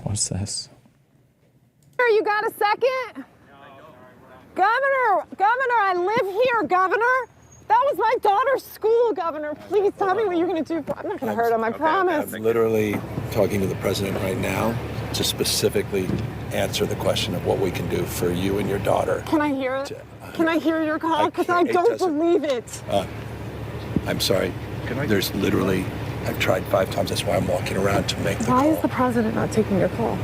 What's this? You got a second? Governor, I live here, Governor. That was my daughter's school, Governor. Please tell me what you're going to do. I'm not going to hurt him, I promise. I'm literally talking to the president right now to specifically answer the question of what we can do for you and your daughter. Can I hear it? Can I hear your call? Because I don't believe it. I'm sorry. There's literally, I've tried 5 times. That's why I'm walking around to make the call. Why is the president not taking your call?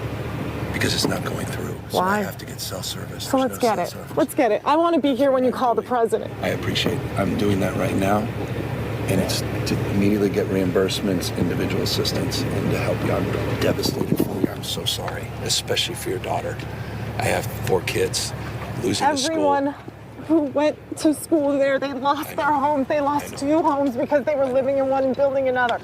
Because it's not going through. So Why? I have to get cell service. So let's get it. Let's get it. I want to be here when you call the president. I appreciate it. I'm doing that right now. And it's to immediately get reimbursements, individual assistance, and to help you. I'm devastated for you. I'm so sorry, especially for your daughter. I have 4 kids. Losing the school. Everyone who went to school there, they lost their homes. They lost 2 homes because they were living in one and building another.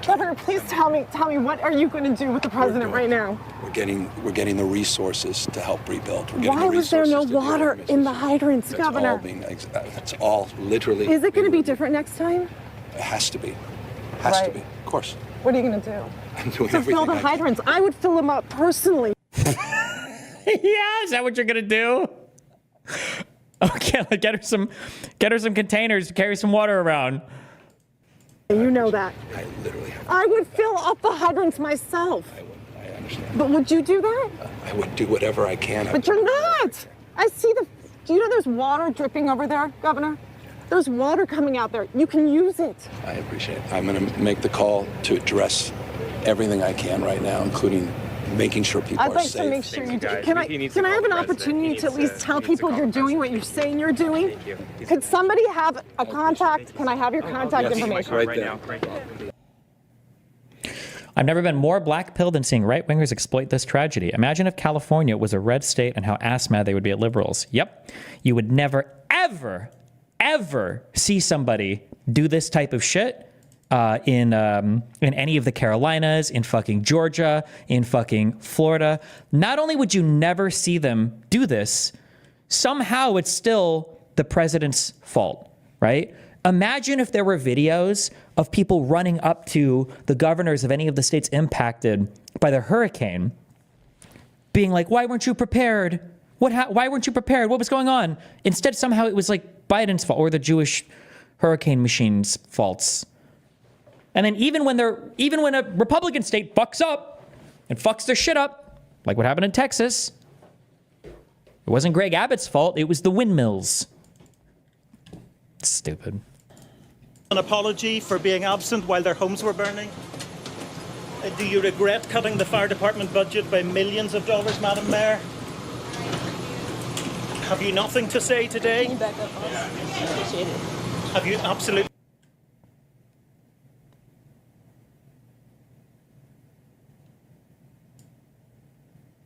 Governor, please tell me, what are you going to do with the president right now? We're getting the resources to help rebuild. Why was there no water in the hydrants, Governor? That's all literally. Is it going to be different next time? It has to be. Has to be. Of course. What are you going to do? I'm doing to everything fill the hydrants. I would fill them up personally. Yeah, is that what you're gonna do? Okay, get her some containers to carry some water around. You know that. I literally have. I would fill up the hydrants myself. I understand. But would you do that? I would do whatever I can. But you're not. I see do you know there's water dripping over there, Governor? There's water coming out there. You can use it. I appreciate it. I'm going to make the call to address everything I can right now, incling making sure people are safe. I'd like to make sure you do. Can I have an opportunity to at least tell people you're doing what you're saying you're doing? Could somebody have a contact? Can I have your contact information? Right there. I've never been more black-pilled than seeing right-wingers exploit this tragedy. Imagine if California was a red state and how ass-mad they would be at liberals. Yep. You would never, ever, ever see somebody do this type of shit in any of the Carolinas, in fucking Georgia, in fucking Florida. Not only would you never see them do this, somehow it's still the president's fault, right? Imagine if there were videos of people running up to the governors of any of the states impacted by the hurricane, being like, why weren't you prepared? Why weren't you prepared? What was going on? Instead, somehow it was like Biden's fault or the Jewish hurricane machine's faults. And then even when a Republican state fucks up and fucks their shit up, like what happened in Texas, it wasn't Greg Abbott's fault. It was the windmills. Stupid. An apology for being absent while their homes were burning. Do you regret cutting the fire department budget by millions of dollars, Madam Mayor? Have you nothing to say today? Back up, appreciate it. Have you absolutely...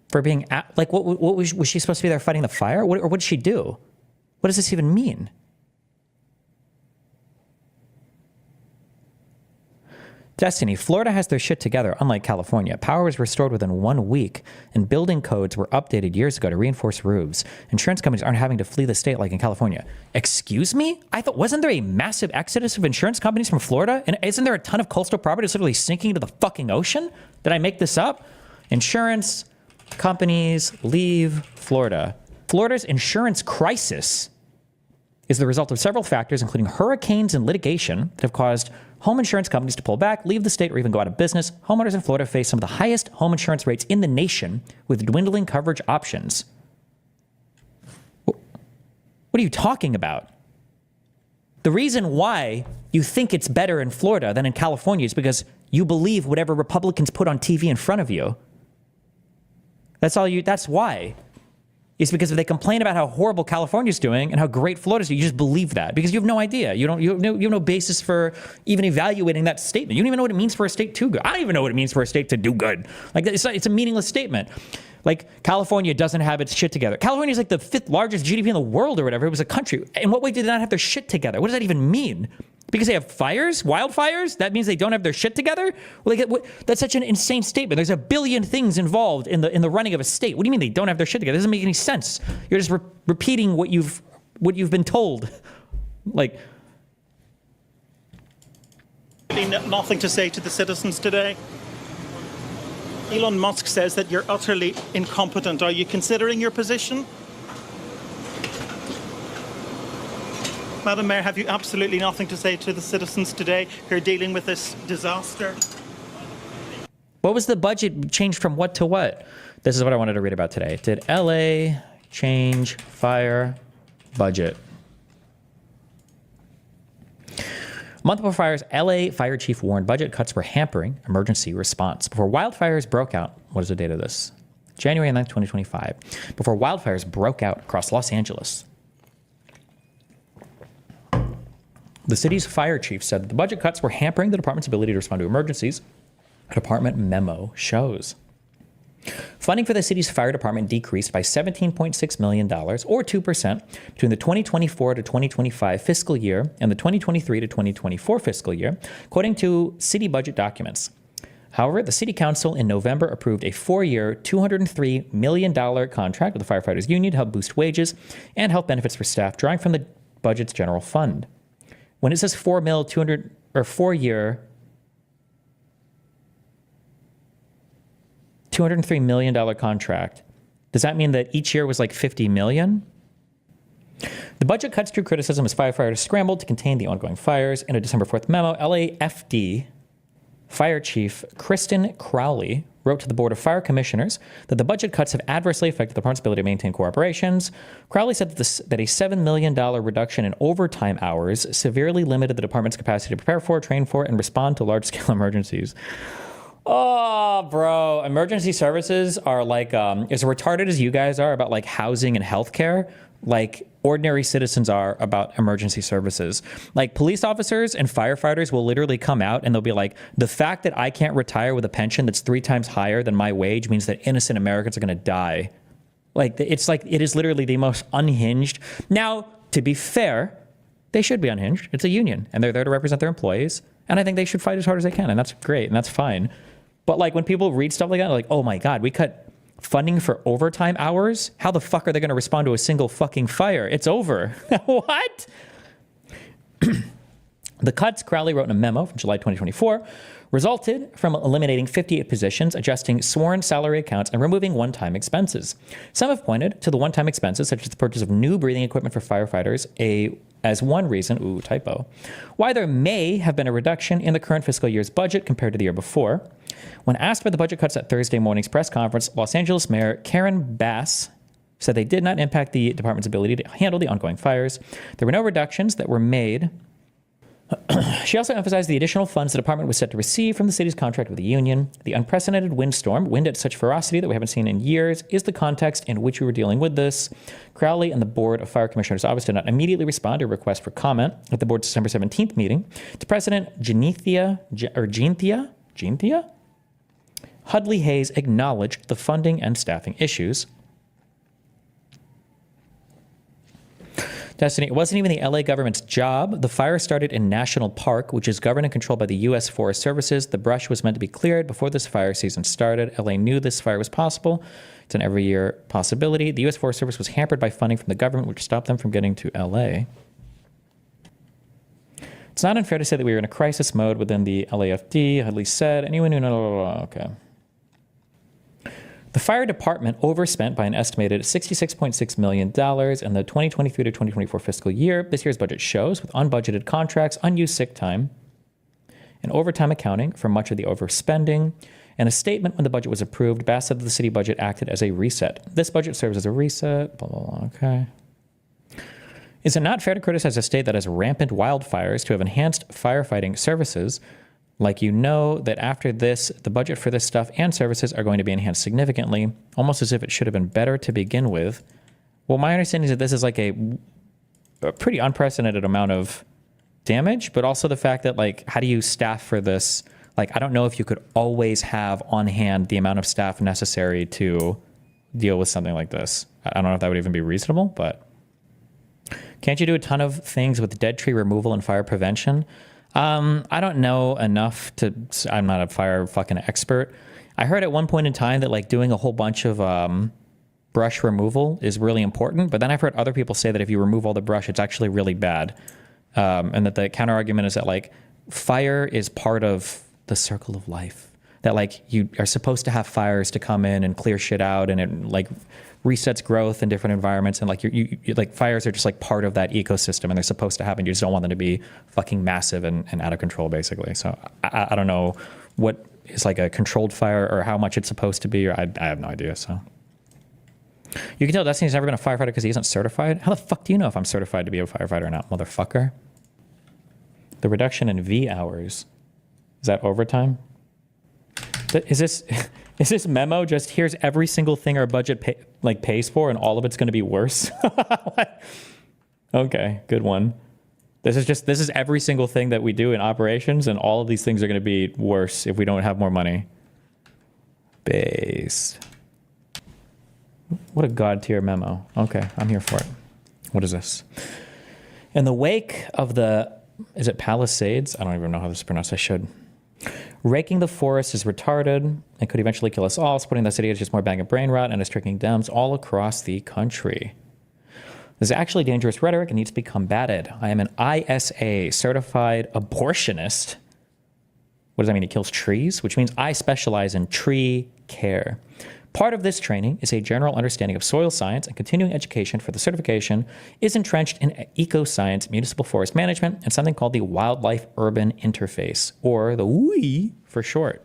For being, like, what was she supposed to be there fighting the fire? Or what did she do? What does this even mean? Destiny, Florida has their shit together, unlike California. Power was restored within 1 week, and building codes were updated years ago to reinforce roofs. Insurance companies aren't having to flee the state like in California. Excuse me? Wasn't there a massive exodus of insurance companies from Florida? And isn't there a ton of coastal property that's literally sinking into the fucking ocean? Did I make this up? Insurance companies leave Florida. Florida's insurance crisis is the result of several factors, including hurricanes and litigation, that have caused home insurance companies to pull back, leave the state, or even go out of business. Homeowners in Florida face some of the highest home insurance rates in the nation with dwindling coverage options. What are you talking about? The reason why you think it's better in Florida than in California is because you believe whatever Republicans put on TV in front of you. That's why. It's because if they complain about how horrible California's doing and how great Florida's doing, you just believe that because you have no idea. You have no basis for even evaluating that statement. You don't even know what it means for a state to good. I don't even know what it means for a state to do good. Like it's a meaningless statement. Like California doesn't have its shit together. California is like the 5th largest GDP in the world or whatever. It was a country. In what way did they not have their shit together? What does that even mean? Because they have wildfires? That means they don't have their shit together? That's such an insane statement. There's a billion things involved in the running of a state. What do you mean they don't have their shit together? It doesn't make any sense. You're just repeating what you've been told. Like, nothing to say to the citizens today? Elon Musk says that you're utterly incompetent. Are you considering your position? Madam Mayor, have you absolutely nothing to say to the citizens today who are dealing with this disaster? What was the budget changed from what to what? This is what I wanted to read about today. Did LA change fire budget? A month before fires, LA fire chief warned budget cuts were hampering emergency response. Before wildfires broke out, what is the date of this? January 9th, 2025. Before wildfires broke out across Los Angeles, the city's fire chief said that the budget cuts were hampering the department's ability to respond to emergencies. A department memo shows. Funding for the city's fire department decreased by $17.6 million, or 2%, between the 2024 to 2025 fiscal year and the 2023 to 2024 fiscal year, according to city budget documents. However, the city council in November approved a 4-year, $203 million contract with the firefighters union to help boost wages and health benefits for staff, drawing from the budget's general fund. When it says 4-year, $203 million contract, does that mean that each year was like $50 million? The budget cuts drew criticism as firefighters scrambled to contain the ongoing fires. In a December 4th memo, LAFD Fire Chief Kristen Crowley wrote to the Board of Fire Commissioners that the budget cuts have adversely affected the department's ability to maintain core operations. Crowley said that a $7 million reduction in overtime hours severely limited the department's capacity to prepare for, train for, and respond to large-scale emergencies. Oh, bro. Emergency services are like, as retarded as you guys are about like housing and healthcare, like ordinary citizens are about emergency services. Like police officers and firefighters will literally come out and they'll be like, the fact that I can't retire with a pension that's 3 times higher than my wage means that innocent Americans are going to die. Like, it's like, it is literally the most unhinged. Now, to be fair, they should be unhinged. It's a union and they're there to represent their employees. And I think they should fight as hard as they can. And that's great. And that's fine. But like when people read stuff like that, they're like, oh my God, we cut funding for overtime hours? How the fuck are they going to respond to a single fucking fire? It's over. What? The cuts, Crowley wrote in a memo from July 2024, resulted from eliminating 58 positions, adjusting sworn salary accounts, and removing one-time expenses. Some have pointed to the one-time expenses, such as the purchase of new breathing equipment for firefighters, as one reason, typo, why there may have been a reduction in the current fiscal year's budget compared to the year before. When asked about the budget cuts at Thursday morning's press conference, Los Angeles Mayor Karen Bass said they did not impact the department's ability to handle the ongoing fires. There were no reductions that were made. She also emphasized the additional funds the department was set to receive from the city's contract with the union. The unprecedented wind at such ferocity that we haven't seen in years is the context in which we were dealing with this. Crowley and the Board of Fire Commissioners' office did not immediately respond to a request for comment at the board's December 17th meeting. To President Genethia Hudley Hayes acknowledged the funding and staffing issues. Destiny, it wasn't even the LA government's job. The fire started in National Park, which is governed and controlled by the U.S. Forest Services. The brush was meant to be cleared before this fire season started. LA knew this fire was possible. It's an every year possibility. The U.S. Forest Service was hampered by funding from the government, which stopped them from getting to LA. It's not unfair to say that we were in a crisis mode within the LAFD, Hudley said. Anyone who knows, okay. The fire department overspent by an estimated $66.6 million in the 2023 to 2024 fiscal year. This year's budget shows, with unbudgeted contracts, unused sick time, and overtime accounting for much of the overspending. In a statement when the budget was approved, Bass said that the city budget acted as a reset. This budget serves as a reset, blah, blah, blah, okay. Is it not fair to criticize a state that has rampant wildfires to have enhanced firefighting services? Like, you know that after this, the budget for this stuff and services are going to be enhanced significantly, almost as if it should have been better to begin with. Well, my understanding is that this is like a pretty unprecedented amount of damage, but also the fact that, like, how do you staff for this? Like, I don't know if you could always have on hand the amount of staff necessary to deal with something like this. I don't know if that would even be reasonable, but can't you do a ton of things with dead tree removal and fire prevention? I don't know enough I'm not a fire fucking expert. I heard at one point in time that like doing a whole bunch of brush removal is really important, but then I've heard other people say that if you remove all the brush, it's actually really bad. And that the counter argument is that like fire is part of the circle of life. that like you are supposed to have fires to come in and clear shit out, and it like resets growth in different environments, and like you like fires are just like part of that ecosystem, and they're supposed to happen. You just don't want them to be fucking massive and out of control, basically. So I don't know what is like a controlled fire or how much it's supposed to be, or I have no idea. So you can tell Destiny's never been a firefighter because he isn't certified. How the fuck do you know if I'm certified to be a firefighter or not, motherfucker? The reduction in V hours, is that overtime? Is this memo just here's every single thing our budget pays for, and all of it's going to be worse? Okay, good one. This is every single thing that we do in operations, and all of these things are going to be worse if we don't have more money. Based. What a god tier memo. Okay, I'm here for it. What is this? In the wake of is it Palisades? I don't even know how this is pronounced. I should. Raking the forest is retarded and could eventually kill us all. Splitting the city is just more bang of brain rot and is tricking Dems all across the country. This is actually dangerous rhetoric and needs to be combated. I am an ISA, certified abortionist. What does that mean? It kills trees? Which means I specialize in tree care. Part of this training is a general understanding of soil science, and continuing education for the certification is entrenched in eco-science, municipal forest management, and something called the wildlife-urban interface, or the WUI for short.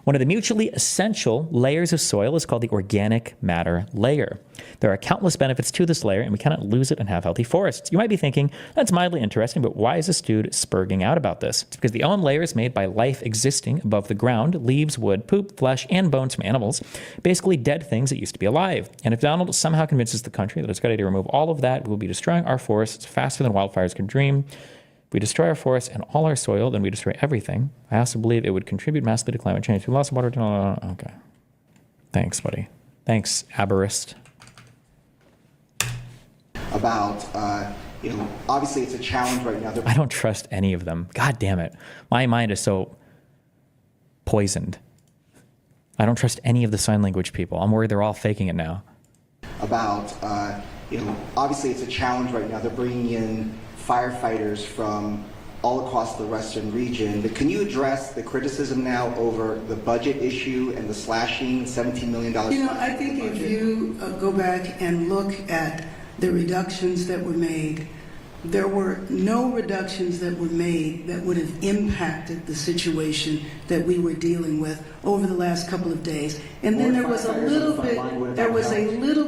One of the mutually essential layers of soil is called the organic matter layer. There are countless benefits to this layer, and we cannot lose it and have healthy forests. You might be thinking, that's mildly interesting, but why is this dude spurging out about this? It's because the own layer is made by life existing above the ground, leaves, wood, poop, flesh, and bones from animals, basically dead things that used to be alive. And if Donald somehow convinces the country that it's a good idea to remove all of that, we will be destroying our forests faster than wildfires can dream. If we destroy our forests and all our soil, then we destroy everything. I also believe it would contribute massively to climate change. We lost water. Okay. Thanks, buddy. Thanks, Aberist. About, obviously it's a challenge right now. I don't trust any of them. God damn it. My mind is so poisoned. I don't trust any of the sign language people. I'm worried they're all faking it now. About, obviously it's a challenge right now. They're bringing in firefighters from all across the Western region. But can you address the criticism now over the budget issue and the slashing, $17 million? I think if you go back and look at the reductions that were made, there were no reductions that were made that would have impacted the situation that we were dealing with over the last couple of days. And then there was a little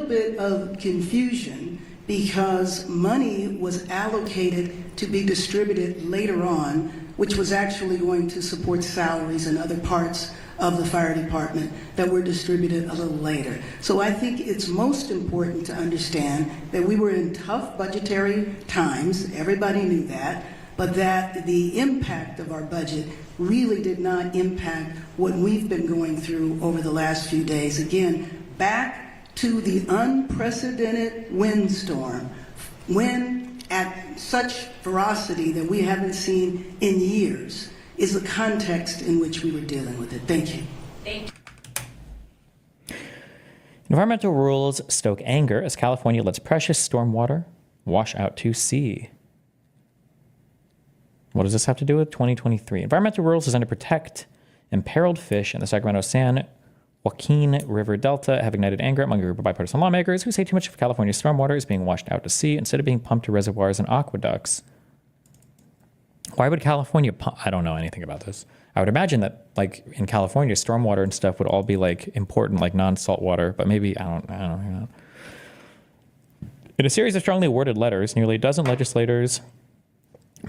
bit of confusion because money was allocated to be distributed later on, which was actually going to support salaries and other parts of the fire department that were distributed a little later. So I think it's most important to understand that we were in tough budgetary times, everybody knew that, but that the impact of our budget really did not impact what we've been going through over the last few days. Again, back to the unprecedented windstorm, wind at such ferocity that we haven't seen in years, is the context in which we were dealing with it. Thank you. Thank you. Environmental rules stoke anger as California lets precious stormwater wash out to sea. What does this have to do with 2023? Environmental rules designed to protect imperiled fish in the Sacramento San Joaquin River Delta have ignited anger among a group of bipartisan lawmakers who say too much of California's stormwater is being washed out to sea instead of being pumped to reservoirs and aqueducts. Why would California I don't know anything about this. I would imagine that, like, in California, stormwater and stuff would all be, like, important, like non-salt water, but maybe, I don't know. In a series of strongly worded letters, nearly a dozen legislators,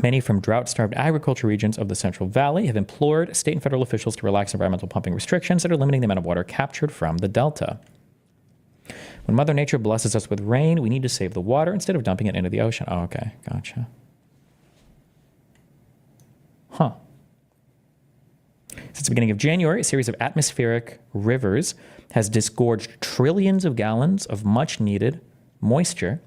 many from drought-starved agriculture regions of the Central Valley, have implored state and federal officials to relax environmental pumping restrictions that are limiting the amount of water captured from the Delta. When Mother Nature blesses us with rain, we need to save the water instead of dumping it into the ocean. Oh, okay. Gotcha. Huh. Since the beginning of January, a series of atmospheric rivers has disgorged trillions of gallons of much-needed moisture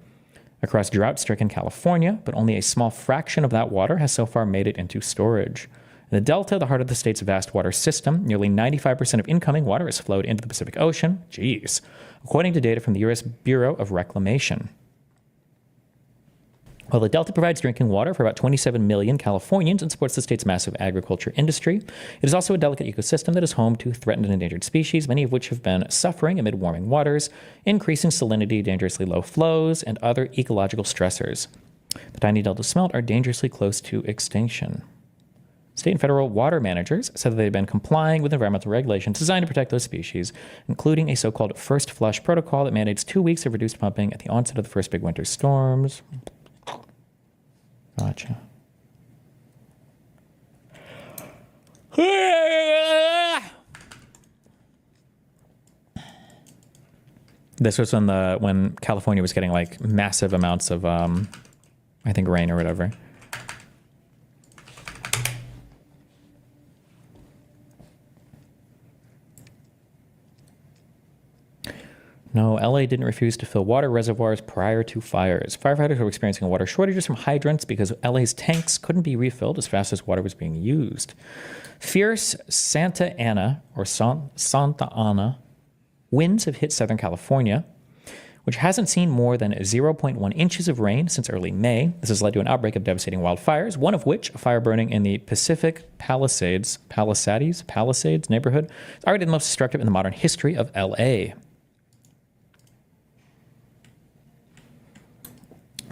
across drought-stricken California, but only a small fraction of that water has so far made it into storage. In the Delta, the heart of the state's vast water system, nearly 95% of incoming water has flowed into the Pacific Ocean. Jeez. According to data from the U.S. Bureau of Reclamation. While the Delta provides drinking water for about 27 million Californians and supports the state's massive agriculture industry, it is also a delicate ecosystem that is home to threatened and endangered species, many of which have been suffering amid warming waters, increasing salinity, dangerously low flows, and other ecological stressors. The tiny delta smelt are dangerously close to extinction. State and federal water managers said that they've been complying with environmental regulations designed to protect those species, including a so-called first flush protocol that mandates 2 weeks of reduced pumping at the onset of the first big winter storms. Gotcha. This was when California was getting like massive amounts of I think rain or whatever. No, LA didn't refuse to fill water reservoirs prior to fires. Firefighters were experiencing water shortages from hydrants because LA's tanks couldn't be refilled as fast as water was being used. Fierce Santa Ana winds have hit Southern California, which hasn't seen more than 0.1 inches of rain since early May. This has led to an outbreak of devastating wildfires, one of which, a fire burning in the Pacific Palisades neighborhood, is already the most destructive in the modern history of LA.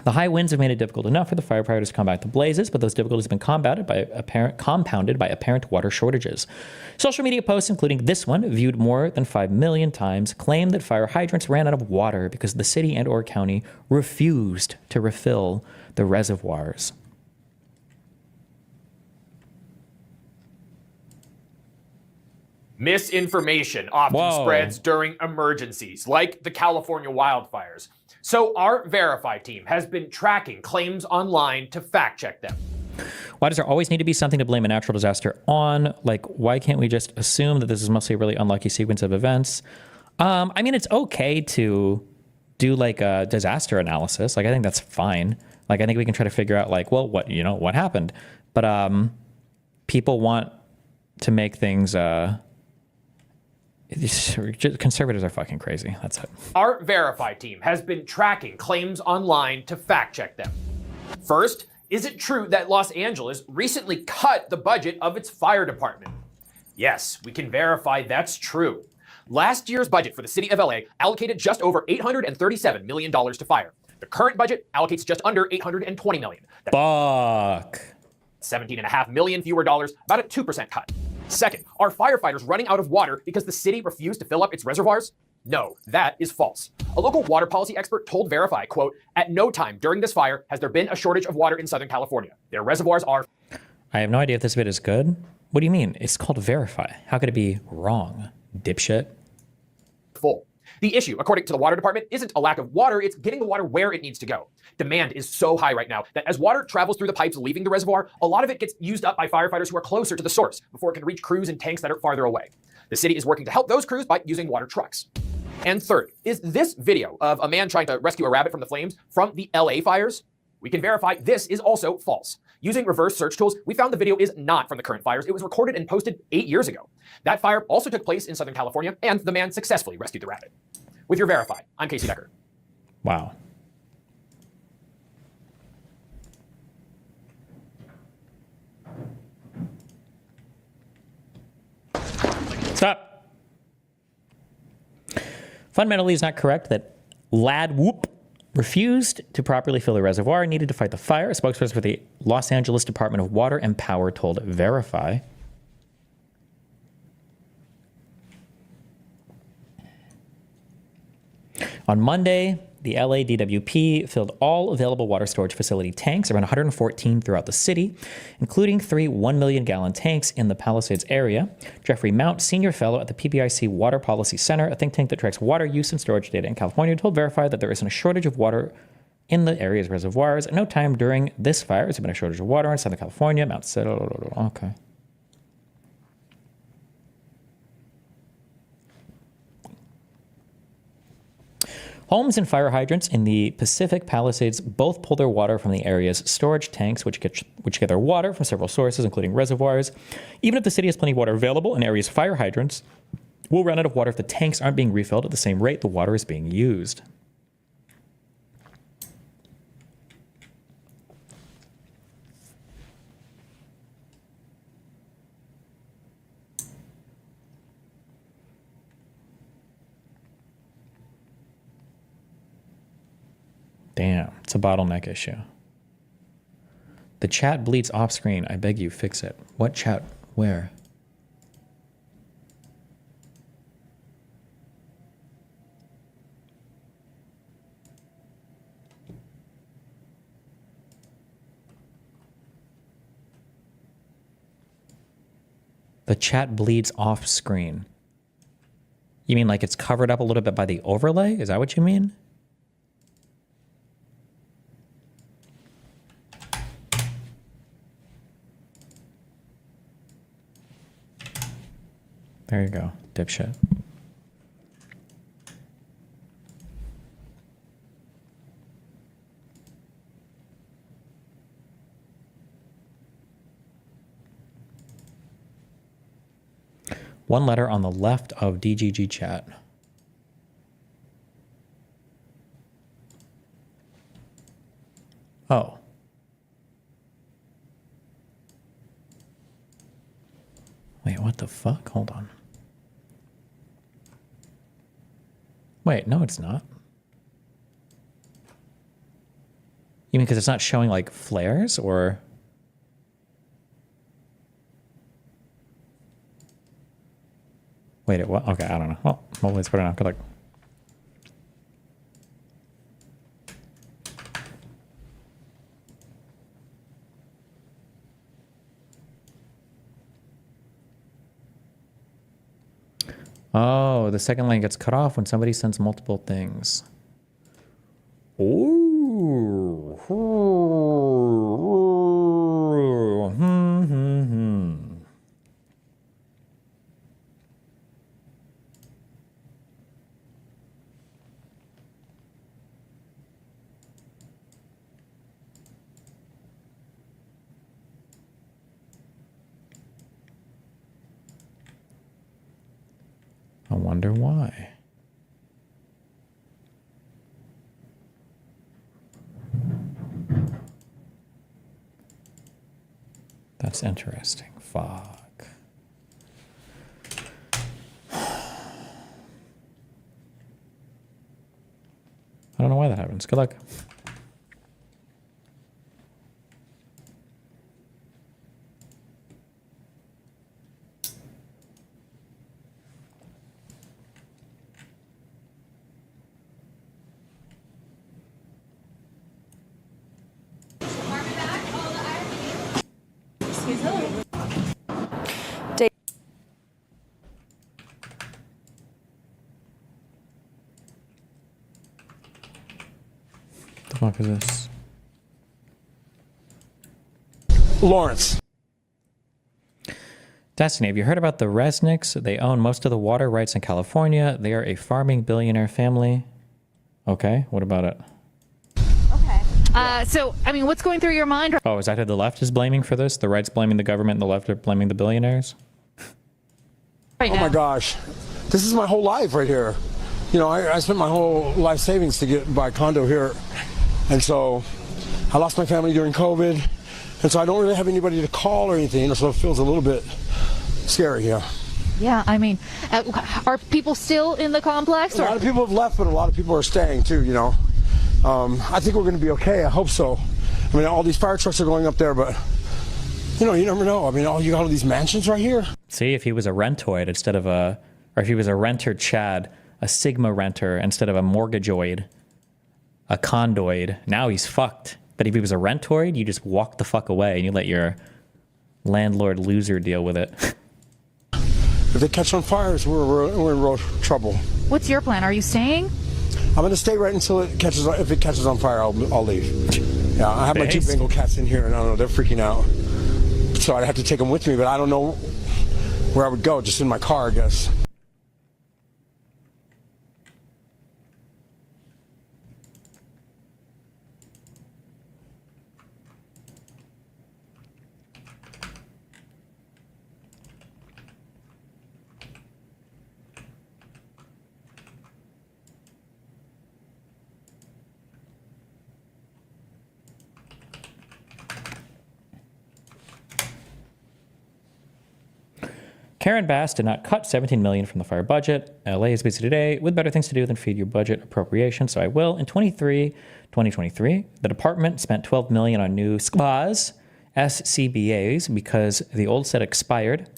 The high winds have made it difficult enough for the firefighters to combat the blazes, but those difficulties have been compounded by apparent water shortages. Social media posts, including this one, viewed more than 5 million times, claim that fire hydrants ran out of water because the city and/or county refused to refill the reservoirs. Misinformation often spreads during emergencies, like the California wildfires. So our Verify team has been tracking claims online to fact-check them. Why does there always need to be something to blame a natural disaster on? Like, why can't we just assume that this is mostly a really unlucky sequence of events? I mean, it's okay to do like a disaster analysis. Like, I think that's fine. Like, I think we can try to figure out like, well, what happened? But people want to make things... Conservatives are fucking crazy. That's it. Our Verify team has been tracking claims online to fact-check them. First, is it true that Los Angeles recently cut the budget of its fire department? Yes, we can verify that's true. Last year's budget for the city of LA allocated just over $837 million to fire. The current budget allocates just under $820 million. Fuck. 17.5 million fewer dollars, about a 2% cut. Second, are firefighters running out of water because the city refused to fill up its reservoirs? No, that is false. A local water policy expert told Verify, quote, "At no time during this fire has there been a shortage of water in Southern California. Their reservoirs are..." I have no idea if this bit is good. What do you mean? It's called Verify. How could it be wrong, dipshit? Full. The issue, according to the water department, isn't a lack of water, it's getting the water where it needs to go. Demand is so high right now that as water travels through the pipes leaving the reservoir, a lot of it gets used up by firefighters who are closer to the source before it can reach crews and tanks that are farther away. The city is working to help those crews by using water trucks. And third, is this video of a man trying to rescue a rabbit from the flames from the LA fires? We can verify this is also false. Using reverse search tools, we found the video is not from the current fires. It was recorded and posted 8 years ago. That fire also took place in Southern California, and the man successfully rescued the rabbit. With your Verify, I'm Casey Decker. Wow. Stop. Fundamentally, it's not correct that Lad Whoop refused to properly fill the reservoir and needed to fight the fire. A spokesperson for the Los Angeles Department of Water and Power told Verify. On Monday, the LA DWP filled all available water storage facility tanks, around 114 throughout the city, including 3 1-million-gallon tanks in the Palisades area. Jeffrey Mount, senior fellow at the PBIC Water Policy Center, a think tank that tracks water use and storage data in California, told Verify that there isn't a shortage of water in the area's reservoirs. At no time during this fire has there been a shortage of water in Southern California. Mount said, okay. Homes and fire hydrants in the Pacific Palisades both pull their water from the area's storage tanks, which get their water from several sources, including reservoirs. Even if the city has plenty of water available, an area's fire hydrants will run out of water if the tanks aren't being refilled at the same rate the water is being used. Damn, it's a bottleneck issue. The chat bleeds off screen. I beg you, fix it. What chat? Where? The chat bleeds off screen. You mean like it's covered up a little bit by the overlay? Is that what you mean? There you go, dipshit. One letter on the left of DGG chat. Oh. Wait, what the fuck? Hold on. Wait, no, it's not. You mean because it's not showing like flares or? Wait, it what? Okay, I don't know. Well, let's put it on. Good luck. Oh, the second line gets cut off when somebody sends multiple things. Ooh. I wonder why. That's interesting. Fuck. I don't know why that happens. Good luck. The fuck is this? Lawrence. Destiny, have you heard about the Resnicks? They own most of the water rights in California. They are a farming billionaire family. Okay, what about it? So, I mean, what's going through your mind? Oh, is that who the left is blaming for this? The right's blaming the government and the left are blaming the billionaires? Right now. Oh my gosh. This is my whole life right here. You know, I spent my whole life savings to buy a condo here. And so I lost my family during COVID. And so I don't really have anybody to call or anything. So it feels a little bit scary here. Yeah, I mean, are people still in the complex? A lot of people have left, but a lot of people are staying too, you know. I think we're going to be okay. I hope so. I mean, all these fire trucks are going up there, but, you know, you never know. I mean, you got all these mansions right here. See, if he was a rentoid instead of or if he was a renter Chad, a Sigma renter instead of a mortgageoid, a condoid, now he's fucked. But if he was a rentoid, you just walk the fuck away and you let your landlord loser deal with it. If they catch on fires, we're in real trouble. What's your plan? Are you staying? I'm going to stay right until it catches. If it catches on fire, I'll leave. Yeah, I have my two Bengal cats in here, and I don't know, they're freaking out. So I'd have to take them with me, but I don't know where I would go. Just in my car, I guess. Karen Bass did not cut $17 million from the fire budget. LA is busy today with better things to do than feed your budget appropriation, so I will. In 2023, the department spent $12 million on new SCBAs because the old set expired.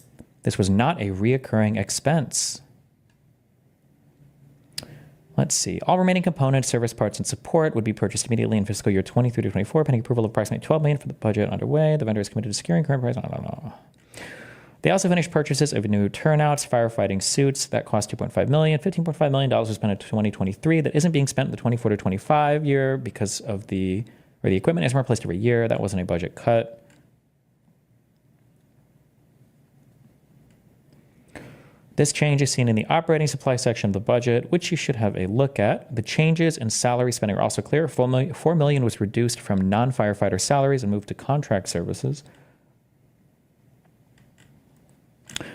This was not a reoccurring expense. Let's see. All remaining components, service parts, and support would be purchased immediately in fiscal year 23 to 24, pending approval of approximately $12 million for the budget underway. The vendor is committed to securing current price. I don't know. They also finished purchases of new turnouts, firefighting suits. That cost $2.5 million. $15.5 million was spent in 2023. That isn't being spent in the 24 to 25 year because of the equipment isn't replaced every year. That wasn't a budget cut. This change is seen in the operating supply section of the budget, which you should have a look at. The changes in salary spending are also clear. $4 million was reduced from non-firefighter salaries and moved to contract services.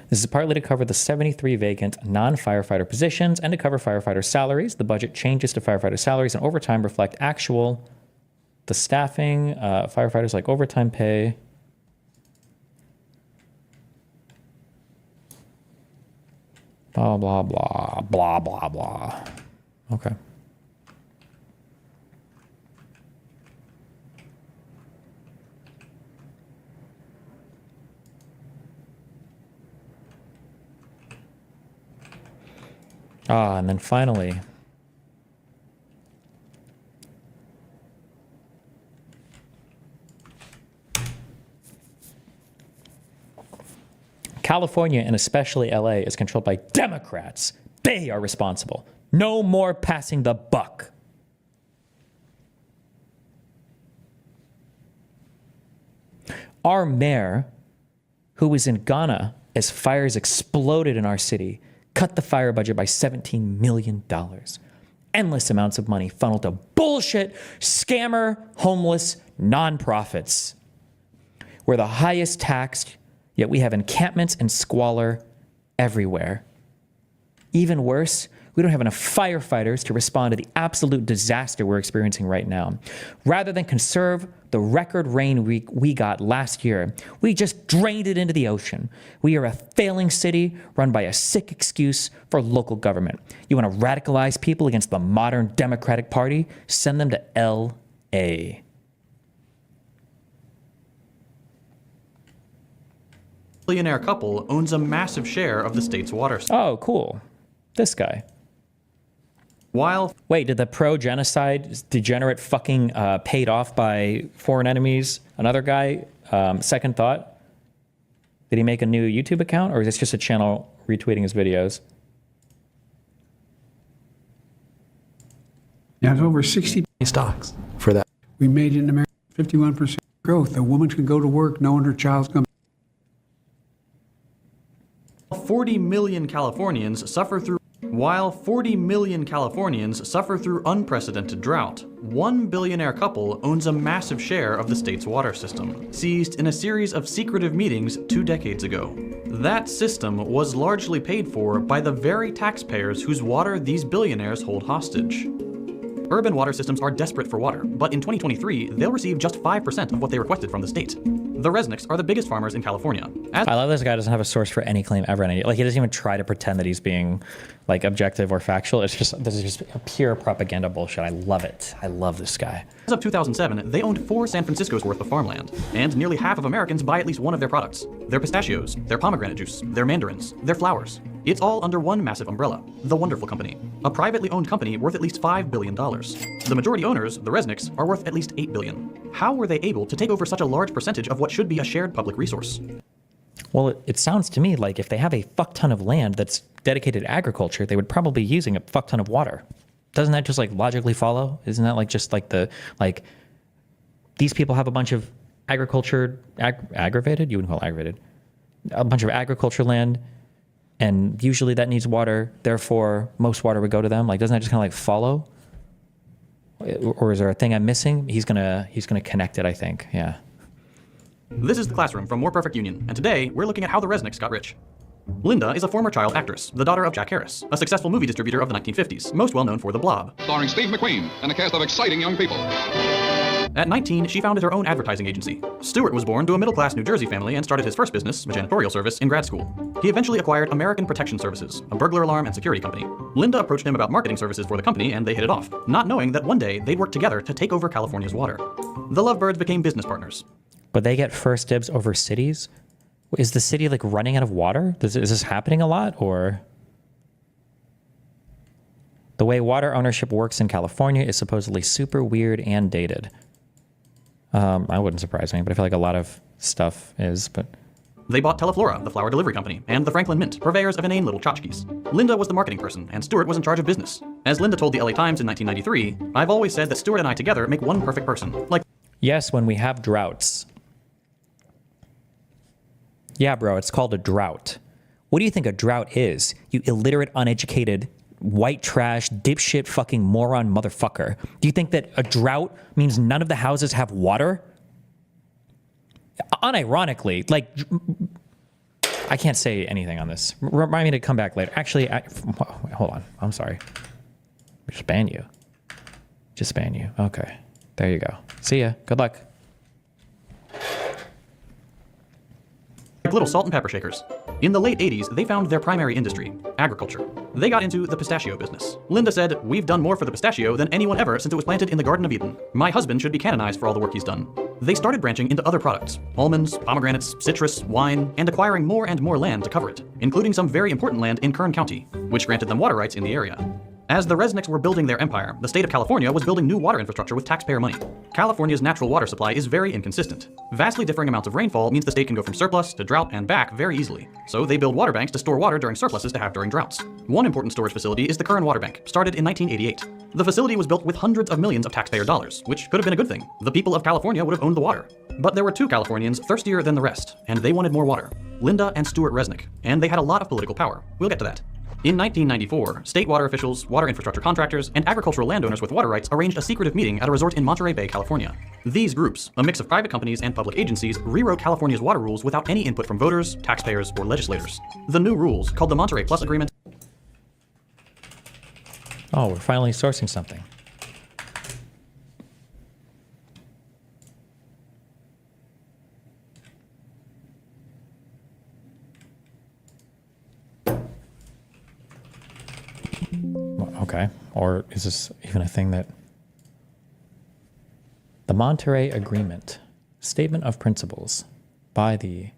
This is partly to cover the 73 vacant non-firefighter positions and to cover firefighter salaries. The budget changes to firefighter salaries and overtime reflect the staffing, firefighters like overtime pay. Blah, blah, blah, blah, blah, blah. Okay. And then finally, California, and especially LA, is controlled by Democrats. They are responsible. No more passing the buck. Our mayor, who was in Ghana as fires exploded in our city, cut the fire budget by $17 million. Endless amounts of money funneled to bullshit, scammer, homeless nonprofits. We're the highest taxed, yet we have encampments and squalor everywhere. Even worse, we don't have enough firefighters to respond to the absolute disaster we're experiencing right now. Rather than conserve the record rain we got last year, we just drained it into the ocean. We are a failing city run by a sick excuse for local government. You want to radicalize people against the modern Democratic Party? Send them to L.A. Billionaire couple owns a massive share of the state's water. Oh, cool. This guy. Wait, did the pro-genocide degenerate fucking paid off by foreign enemies? Another guy, second thought. Did he make a new YouTube account, or is this just a channel retweeting his videos? Now it's over 60 stocks for that. We made in America 51% growth. A woman can go to work knowing her child's going to 40 million Californians suffer through unprecedented drought. One billionaire couple owns a massive share of the state's water system, seized in a series of secretive meetings 2 decades ago. That system was largely paid for by the very taxpayers whose water these billionaires hold hostage. Urban water systems are desperate for water, but in 2023, they'll receive just 5% of what they requested from the state. The Resnicks are the biggest farmers in California. I love this guy doesn't have a source for any claim ever. Like, he doesn't even try to pretend that he's being like objective or factual. This is just pure propaganda bullshit. I love it. I love this guy. As of 2007, they owned 4 San Francisco's worth of farmland, and nearly half of Americans buy at least one of their products. Their pistachios, their pomegranate juice, their mandarins, their flowers. It's all under one massive umbrella, the Wonderful Company, a privately owned company worth at least $5 billion. The majority owners, the Resnicks, are worth at least $8 billion. How were they able to take over such a large percentage of what should be a shared public resource? Well, it sounds to me like if they have a fuck ton of land that's dedicated to agriculture, they would probably be using a fuck ton of water. Doesn't that just like logically follow? Isn't that like just like these people have a bunch of agriculture, aggravated? You wouldn't call it aggravated. A bunch of agriculture land, and usually that needs water. Therefore, most water would go to them. Like, doesn't that just kind of like follow? Or is there a thing I'm missing? He's gonna connect it, I think. Yeah. This is the classroom from More Perfect Union, and today we're looking at how the Resnicks got rich. Linda is a former child actress, the daughter of Jack Harris, a successful movie distributor of the 1950s, most well known for The Blob. Starring Steve McQueen and a cast of exciting young people. At 19, she founded her own advertising agency. Stewart was born to a middle-class New Jersey family and started his first business, a janitorial service, in grad school. He eventually acquired American Protection Services, a burglar alarm and security company. Linda approached him about marketing services for the company, and they hit it off, not knowing that one day they'd work together to take over California's water. The lovebirds became business partners. But they get first dibs over cities? Is the city like running out of water? Is this happening a lot, or? The way water ownership works in California is supposedly super weird and dated. I wouldn't surprise me, but I feel like a lot of stuff is, but... They bought Teleflora, the flower delivery company, and the Franklin Mint, purveyors of inane little tchotchkes. Linda was the marketing person, and Stewart was in charge of business. As Linda told the LA Times in 1993, "I've always said that Stewart and I together make one perfect person." Like, yes, when we have droughts. Yeah, bro, it's called a drought. What do you think a drought is? You illiterate, uneducated, white trash, dipshit, fucking moron motherfucker. Do you think that a drought means none of the houses have water? Unironically, like, I can't say anything on this. Remind me to come back later. Actually, hold on. I'm sorry. Just ban you. Just ban you. Okay. There you go. See ya. Good luck. Like little salt and pepper shakers. In the late 80s, they found their primary industry, agriculture. They got into the pistachio business. Linda said, "We've done more for the pistachio than anyone ever since it was planted in the Garden of Eden. My husband should be canonized for all the work he's done." They started branching into other products, almonds, pomegranates, citrus, wine, and acquiring more and more land to cover it, including some very important land in Kern County, which granted them water rights in the area. As the Resnicks were building their empire, the state of California was building new water infrastructure with taxpayer money. California's natural water supply is very inconsistent. Vastly differing amounts of rainfall means the state can go from surplus to drought and back very easily. So they build water banks to store water during surpluses to have during droughts. One important storage facility is the Kern Water Bank, started in 1988. The facility was built with hundreds of millions of taxpayer dollars, which could have been a good thing. The people of California would have owned the water. But there were two Californians thirstier than the rest, and they wanted more water. Linda and Stewart Resnick, and they had a lot of political power. We'll get to that. In 1994, state water officials, water infrastructure contractors, and agricultural landowners with water rights arranged a secretive meeting at a resort in Monterey Bay, California. These groups, a mix of private companies and public agencies, rewrote California's water rules without any input from voters, taxpayers, or legislators. The new rules, called the Monterey Plus Agreement... Oh, we're finally sourcing something. Okay. Or is this even a thing that... The Monterey Agreement. Statement of Principles by the...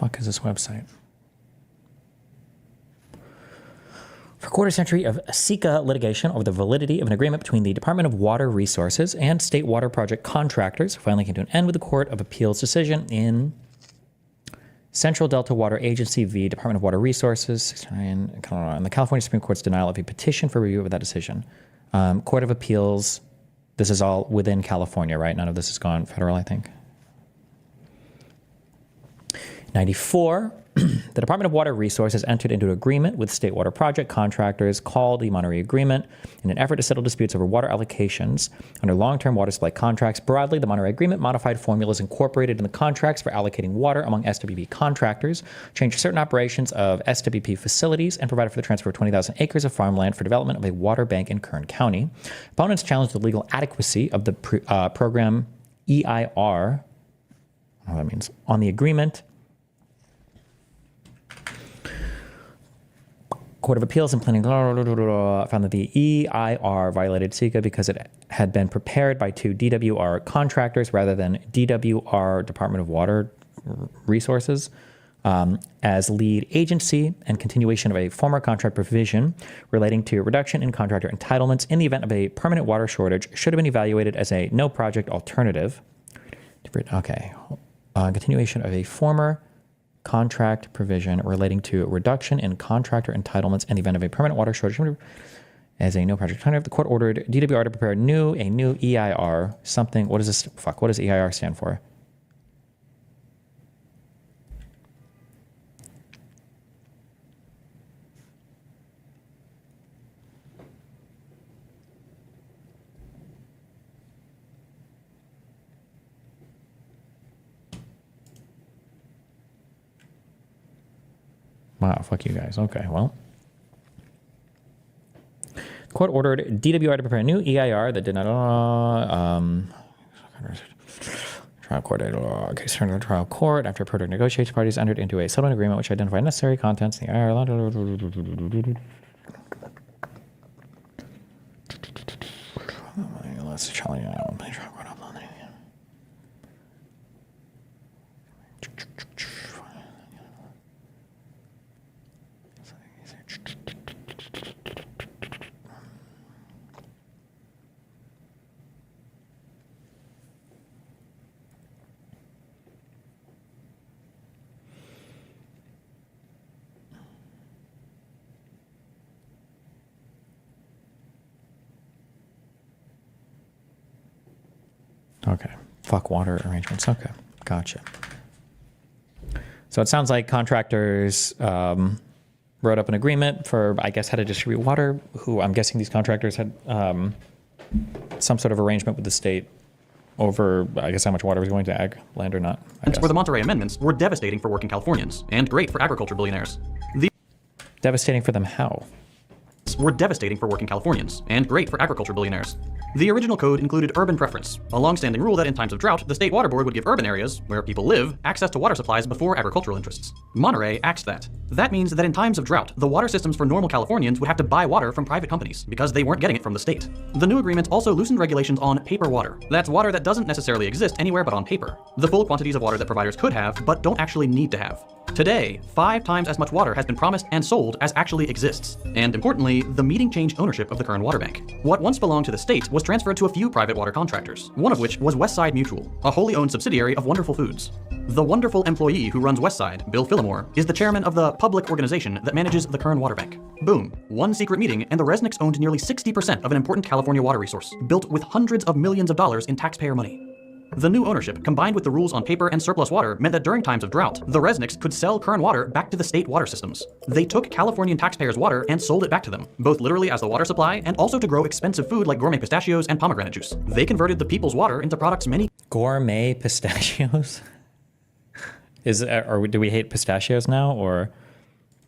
fuck is this website? For a quarter century of SECA litigation over the validity of an agreement between the Department of Water Resources and state water project contractors finally came to an end with the Court of Appeals decision in Central Delta Water Agency v. Department of Water Resources, 69, and the California Supreme Court's denial of a petition for review of that decision. Court of Appeals, this is all within California, right? None of this has gone federal, I think. 94, the Department of Water Resources entered into an agreement with state water project contractors called the Monterey Agreement in an effort to settle disputes over water allocations under long-term water supply contracts. Broadly, the Monterey Agreement modified formulas incorporated in the contracts for allocating water among SWP contractors, changed certain operations of SWP facilities, and provided for the transfer of 20,000 acres of farmland for development of a water bank in Kern County. Opponents challenged the legal adequacy of the program EIR, I don't know what that means, on the agreement. Court of Appeals and Planning found that the EIR violated SECA because it had been prepared by two DWR contractors rather than DWR, Department of Water Resources, as lead agency, and continuation of a former contract provision relating to reduction in contractor entitlements in the event of a permanent water shortage should have been evaluated as a no project alternative. Okay. Continuation of a former contract provision relating to reduction in contractor entitlements in the event of a permanent water shortage as a no project alternative. The court ordered DWR to prepare a new EIR, something, what is this, what does EIR stand for? Wow, fuck you guys. Okay, well. Court ordered DWI to prepare a new EIR that did not... trial court case turned to the trial court. After product negotiations, parties entered into a settlement agreement which identified necessary contents in the EIR. Let's challenge that one. Okay. Fuck water arrangements. Okay. Gotcha. So it sounds like contractors wrote up an agreement for, I guess, how to distribute water, who I'm guessing these contractors had some sort of arrangement with the state over, I guess, how much water was going to ag land or not. Where the Monterey Amendments were devastating for working Californians and great for agriculture billionaires. Devastating for them how? Were devastating for working Californians and great for agriculture billionaires. The original code included urban preference, a long-standing rule that in times of drought, the state water board would give urban areas, where people live, access to water supplies before agricultural interests. Monterey axed that. That means that in times of drought, the water systems for normal Californians would have to buy water from private companies because they weren't getting it from the state. The new agreement also loosened regulations on paper water. That's water that doesn't necessarily exist anywhere but on paper. The full quantities of water that providers could have, but don't actually need to have. Today, 5 times as much water has been promised and sold as actually exists. And importantly, the meeting changed ownership of the Kern Water Bank. What once belonged to the state was transferred to a few private water contractors, one of which was Westside Mutual, a wholly owned subsidiary of Wonderful Foods. The wonderful employee who runs Westside, Bill Phillimore, is the chairman of the public organization that manages the Kern Water Bank. Boom. One secret meeting and the Resnicks owned nearly 60% of an important California water resource, built with hundreds of millions of dollars in taxpayer money. The new ownership, combined with the rules on paper and surplus water, meant that during times of drought, the Resnicks could sell Kern water back to the state water systems. They took Californian taxpayers' water and sold it back to them, both literally as the water supply and also to grow expensive food like gourmet pistachios and pomegranate juice. They converted the people's water into products many... Gourmet pistachios? Or do we hate pistachios now, or...?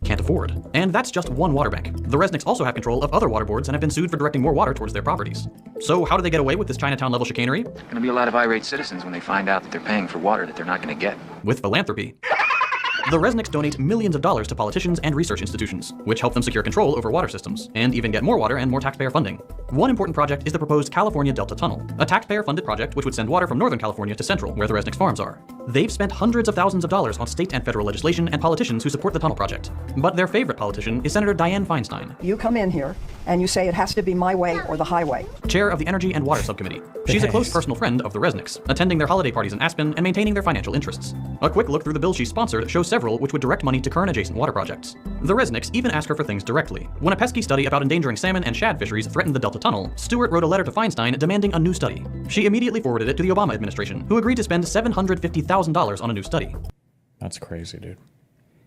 Can't afford. And that's just one water bank. The Resnicks also have control of other water boards and have been sued for directing more water towards their properties. So how do they get away with this Chinatown-level chicanery? There's gonna be a lot of irate citizens when they find out that they're paying for water that they're not gonna get. With philanthropy. The Resnicks donate millions of dollars to politicians and research institutions, which help them secure control over water systems, and even get more water and more taxpayer funding. One important project is the proposed California Delta Tunnel, a taxpayer-funded project which would send water from Northern California to Central, where the Resnicks farms are. They've spent hundreds of thousands of dollars on state and federal legislation and politicians who support the tunnel project. But their favorite politician is Senator Dianne Feinstein. You come in here and you say it has to be my way or the highway. Chair of the Energy and Water Subcommittee. She's a close personal friend of the Resnicks, attending their holiday parties in Aspen and maintaining their financial interests. A quick look through the bills she sponsored shows several which would direct money to Kern-adjacent water projects. The Resnicks even ask her for things directly. When a pesky study about endangering salmon and shad fisheries threatened the Delta Tunnel, Stewart wrote a letter to Feinstein demanding a new study. She immediately forwarded it to the Obama administration, who agreed to spend $750,000 on a new study. That's crazy, dude.